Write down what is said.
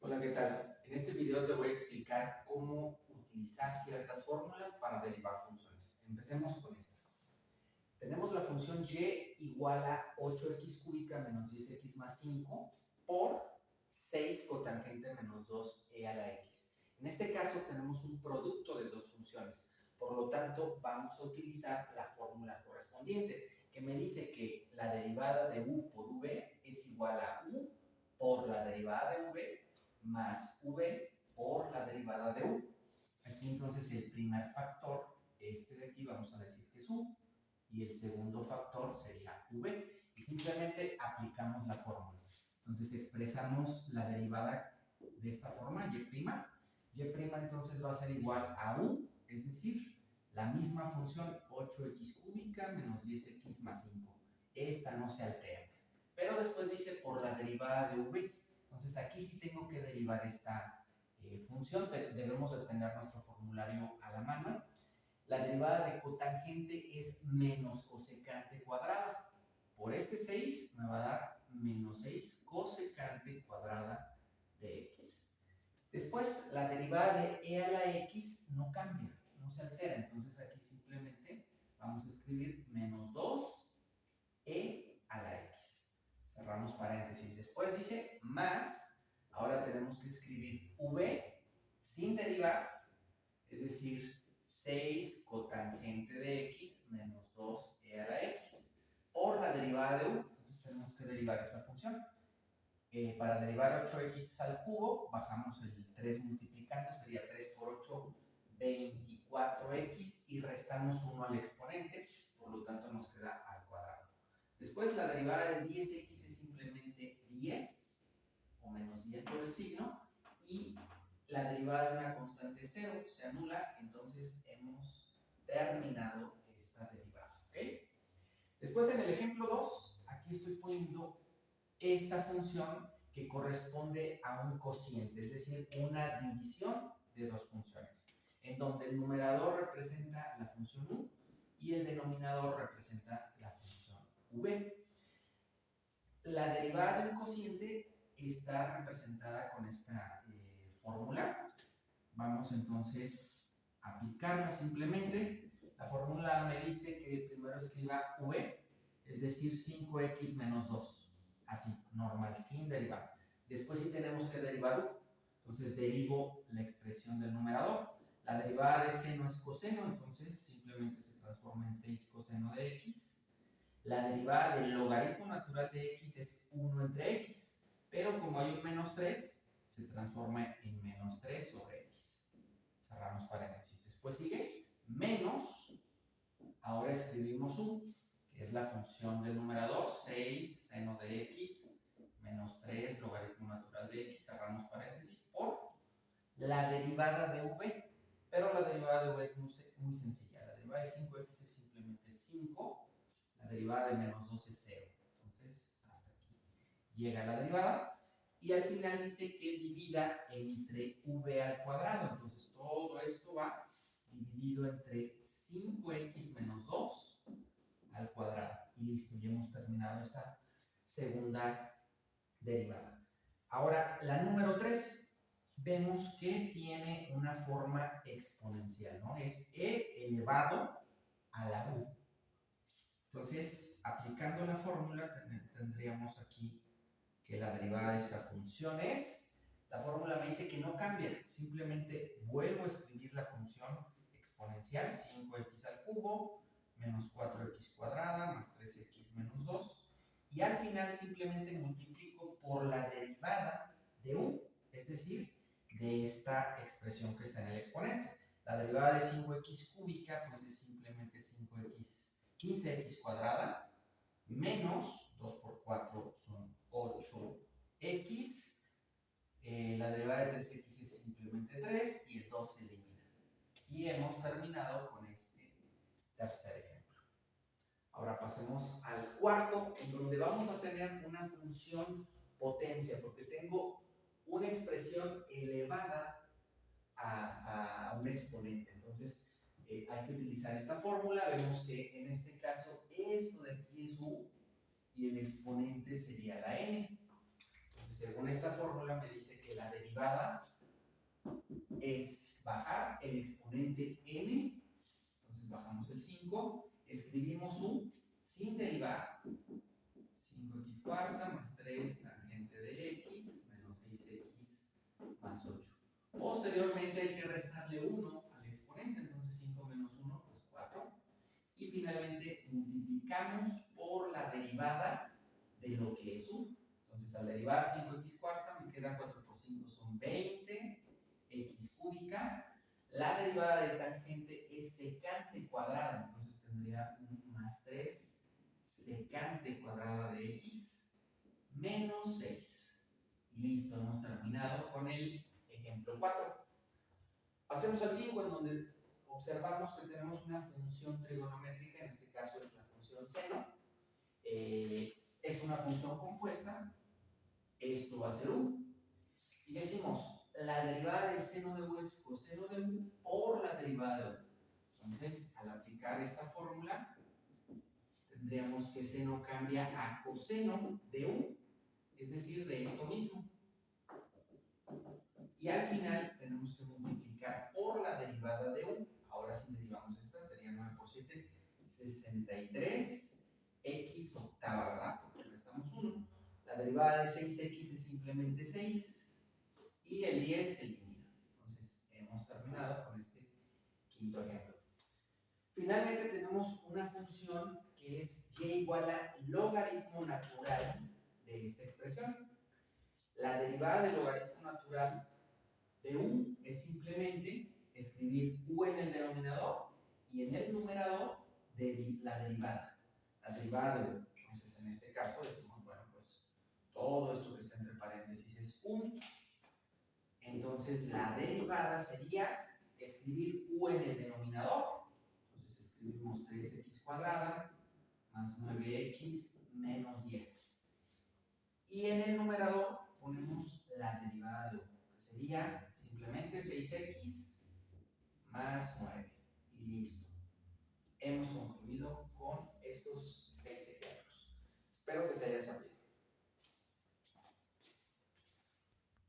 Hola, ¿qué tal? En este video te voy a explicar cómo utilizar ciertas fórmulas para derivar funciones. Empecemos con esta. Tenemos la función y igual a 8x cúbica menos 10x más 5 por 6 cotangente menos 2e a la x. En este caso tenemos un producto de dos funciones. Por lo tanto, vamos a utilizar la fórmula correspondiente, que me dice que la derivada de u por v es igual a u por la derivada de v más v por la derivada de u. Aquí entonces el primer factor, este de aquí, vamos a decir que es u, y el segundo factor sería v. Y simplemente aplicamos la fórmula. Entonces expresamos la derivada de esta forma, y'. Y' entonces va a ser igual a u, es decir, la misma función 8x cúbica menos 10x más 5. Esta no se altera. Pero después dice por la derivada de v. Entonces aquí sí tengo que derivar esta función. Debemos de tener nuestro formulario a la mano. La derivada de cotangente es menos cosecante cuadrada. Por este 6 me va a dar menos 6 cosecante cuadrada de x. Después, la derivada de e a la x no cambia, no se altera. Entonces aquí simplemente vamos a escribir menos 2e a la x. Cerramos paréntesis. Después dice más, ahora tenemos que escribir v sin derivar, es decir, 6 cotangente de x menos 2e a la x por la derivada de u. Entonces tenemos que derivar esta función. Para derivar 8x al cubo, bajamos el 3 multiplicando, sería 3 por 8, 24x, y restamos 1 al exponente, por lo tanto nos queda al cuadrado. Después la derivada de 10x es simplemente 10, o menos 10 por el signo, y la derivada de una constante 0 se anula, entonces hemos terminado esta derivada. ¿Okay? Después en el ejemplo 2, aquí estoy poniendo esta función que corresponde a un cociente, es decir, una división de dos funciones, en donde el numerador representa la función u y el denominador representa la función v. La derivada de un cociente está representada con esta fórmula. Vamos entonces a aplicarla simplemente. La fórmula me dice que primero escriba v, es decir, 5x menos 2. Así, normal, sin derivar. Después sí tenemos que derivar u. Entonces derivo la expresión del numerador. La derivada de seno es coseno, entonces simplemente se transforma en 6 coseno de x. La derivada del logaritmo natural de x es 1 entre x. Pero como hay un menos 3, se transforma en menos 3 sobre x. Cerramos paréntesis. Después sigue menos. Ahora escribimos u, que es la función del numerador, 6 seno de x menos 3 logaritmo natural de x, cerramos paréntesis, por la derivada de v. Pero la derivada de v es muy sencilla. La derivada de 5x es simplemente 5. La derivada de menos 2 es 0. Entonces, hasta aquí llega la derivada. Y al final dice que divida entre v al cuadrado. Entonces, todo esto va dividido entre 5x menos 2 al cuadrado. Y listo, ya hemos terminado esta segunda derivada. Ahora, la número 3, vemos que tiene una forma exponencial, ¿no? Es e elevado a la u. Entonces, aplicando la fórmula, tendríamos aquí que la derivada de esta función es, la fórmula me dice que no cambia, simplemente vuelvo a escribir la función exponencial, 5x al cubo, menos 4x cuadrada, más 3x menos 2, y al final simplemente multiplico por la derivada de u, es decir, de esta expresión que está en el exponente. La derivada de 5x cúbica, pues es simplemente 15x cuadrada, menos 2 por 4 son 8x. La derivada de 3x es simplemente 3 y el 2 se elimina. Y hemos terminado con este tercer ejemplo. Ahora pasemos al cuarto, en donde vamos a tener una función potencia, porque tengo una expresión elevada a un exponente. Entonces, hay que utilizar esta fórmula. Vemos que en este caso esto de aquí es u y el exponente sería la n. Entonces, según esta fórmula me dice que la derivada derivada es bajar el exponente n, entonces bajamos el 5, escribimos u sin derivar, 5x cuarta más 3 tangente de x menos 6x más 8. Posteriormente hay que restarle 1 al exponente, entonces 5 menos 1, pues 4. Y finalmente multiplicamos por la derivada de lo que es u. Entonces al derivar 5x cuarta me queda 4 por 5 son 20, x cúbica. La derivada de tangente es secante cuadrada, entonces tendría un más 3 secante cuadrada de x menos 6. Listo, hemos terminado con el ejemplo 4. Pasemos al 5, en donde observamos que tenemos una función trigonométrica, en este caso es la función seno. Es una función compuesta, esto va a ser u. Y decimos, la derivada de seno de u es coseno de u por la derivada de u. Entonces, al aplicar esta fórmula, tendríamos que seno cambia a coseno de u, es decir, de esto mismo. Y al final tenemos que multiplicar por la derivada de u. Ahora si derivamos esta, sería 9 por 7, 63 x octava, ¿verdad? Porque restamos 1. La derivada de 6x es simplemente 6 y el 10 se elimina. Entonces hemos terminado con este quinto ejemplo. Finalmente tenemos una función que es y igual a logaritmo natural de esta expresión. La derivada del logaritmo natural de u es simplemente escribir u en el denominador y en el numerador la derivada. La derivada de u. Entonces, en este caso decimos, bueno, pues todo esto que está entre paréntesis es u. Entonces, la derivada sería escribir u en el denominador. Entonces, escribimos 3x cuadrada más 9x menos 10. Y en el numerador ponemos la derivada de u, que sería simplemente 6x más 9. Y listo. Hemos concluido con estos